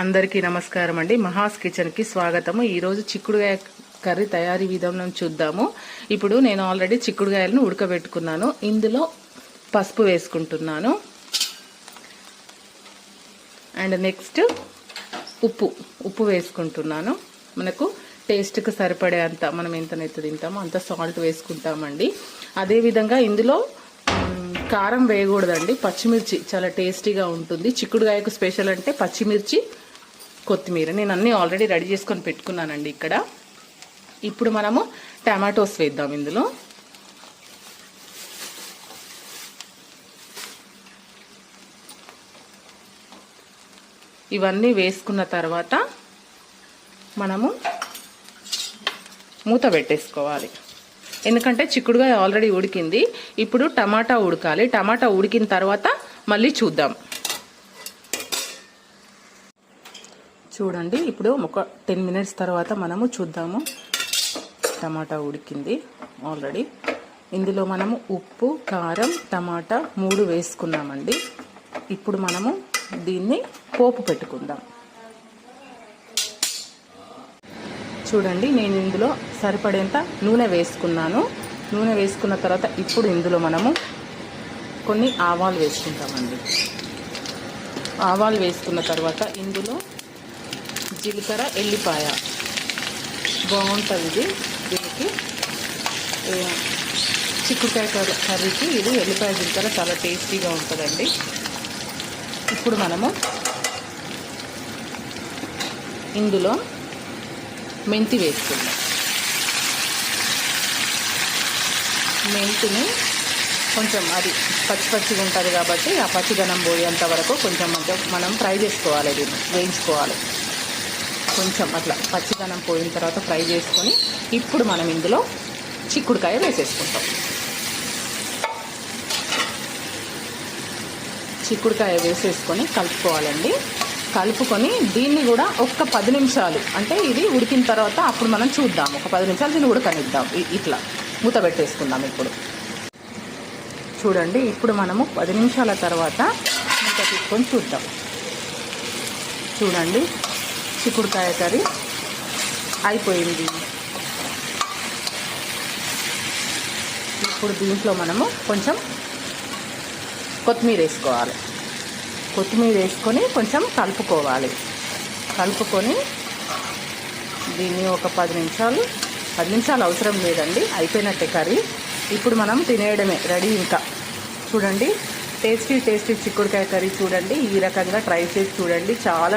అందరికీ నమస్కారం అండి. మహాస్ కిచెన్ కి స్వాగతము. ఈరోజు చిక్కుడుగాయ కర్రీ తయారీ విధానం చూద్దాము. ఇప్పుడు నేను ఆల్రెడీ చిక్కుడుగాయలను ఉడకబెట్టుకున్నాను. ఇందులో పసుపు వేసుకుంటున్నాను. అండ్ నెక్స్ట్ ఉప్పు వేసుకుంటున్నాను. మనకు టేస్ట్కి సరిపడే అంత మనం ఎంతనైతే తింటామో అంత సాల్ట్ వేసుకుంటామండి. అదేవిధంగా ఇందులో కారం వేయకూడదండి. పచ్చిమిర్చి చాలా టేస్టీగా ఉంటుంది. చిక్కుడుగాయకు స్పెషల్ అంటే పచ్చిమిర్చి, కొత్తిమీర. నేను అన్నీ ఆల్రెడీ రెడీ చేసుకొని పెట్టుకున్నానండి ఇక్కడ. ఇప్పుడు మనము టమాటోస్ వేద్దాం ఇందులో. ఇవన్నీ వేసుకున్న తర్వాత మనము మూత పెట్టేసుకోవాలి. ఎందుకంటే చిక్కుడుగాయ ఆల్రెడీ ఉడికింది. ఇప్పుడు టమాటా ఉడకాలి. టమాటా ఉడికిన తర్వాత మళ్ళీ చూద్దాం. చూడండి, ఇప్పుడు ఒక 10 మినిట్స్ తర్వాత మనము చూద్దాము. టమాటా ఉడికింది ఆల్రెడీ. ఇందులో మనము ఉప్పు, కారం, టమాటా 3 వేసుకున్నామండి. ఇప్పుడు మనము దీన్ని పోపు పెట్టుకుందాం. చూడండి, నేను ఇందులో సరిపడేంత నూనె వేసుకున్నాను. నూనె వేసుకున్న తర్వాత ఇప్పుడు ఇందులో మనము కొన్ని ఆవాలు వేసుకుంటామండి. ఆవాలు వేసుకున్న తర్వాత ఇందులో జీలకర్ర, ఎల్లిపాయ బాగుంటుంది. దీనికి చిక్కుడుకాయ కర్రీకి ఇది ఎల్లిపాయ జీలకర్ర చాలా టేస్టీగా ఉంటుందండి. ఇప్పుడు మనము ఇందులో మెంతి వేసుకుందాం. మెంతిని కొంచెం అది పచ్చిగా ఉంటుంది కాబట్టి ఆ పచ్చిదనం పోయేంత వరకు కొంచెం మనం ఫ్రై చేసుకోవాలి. దీన్ని వేయించుకోవాలి. కొంచెం అట్లా పచ్చిదనం పోయిన తర్వాత ఫ్రై చేసుకొని ఇప్పుడు మనం ఇందులో చిక్కుడుకాయ వేసేసుకుంటాం. చిక్కుడుకాయ వేసేసుకొని కలుపుకోవాలండి. కలుపుకొని దీన్ని కూడా ఒక్క 10 నిమిషాలు, అంటే ఇది ఉడికిన తర్వాత అప్పుడు మనం చూద్దాం. ఒక 10 నిమిషాలు దీన్ని ఉడకనిద్దాం. ఇట్లా మూత పెట్టేసుకుందాం. ఇప్పుడు చూడండి, ఇప్పుడు మనము 10 నిమిషాల తర్వాత మూత తీసుకొని చూద్దాం. చూడండి, చిక్కుడుకాయ కర్రీ అయిపోయింది. ఇప్పుడు దీంట్లో మనము కొంచెం కొత్తిమీర వేసుకోవాలి. కొత్తిమీర వేసుకొని కొంచెం కలుపుకోవాలి. కలుపుకొని దీన్ని ఒక 10 నిమిషాలు అవసరం లేదండి, అయిపోయినట్టే కర్రీ. ఇప్పుడు మనం తినేయడమే, రెడీ. ఇంకా చూడండి, టేస్టీ చిక్కుడుకాయ కర్రీ చూడండి. ఈ రకంగా ట్రై చేసి చూడండి. చాలా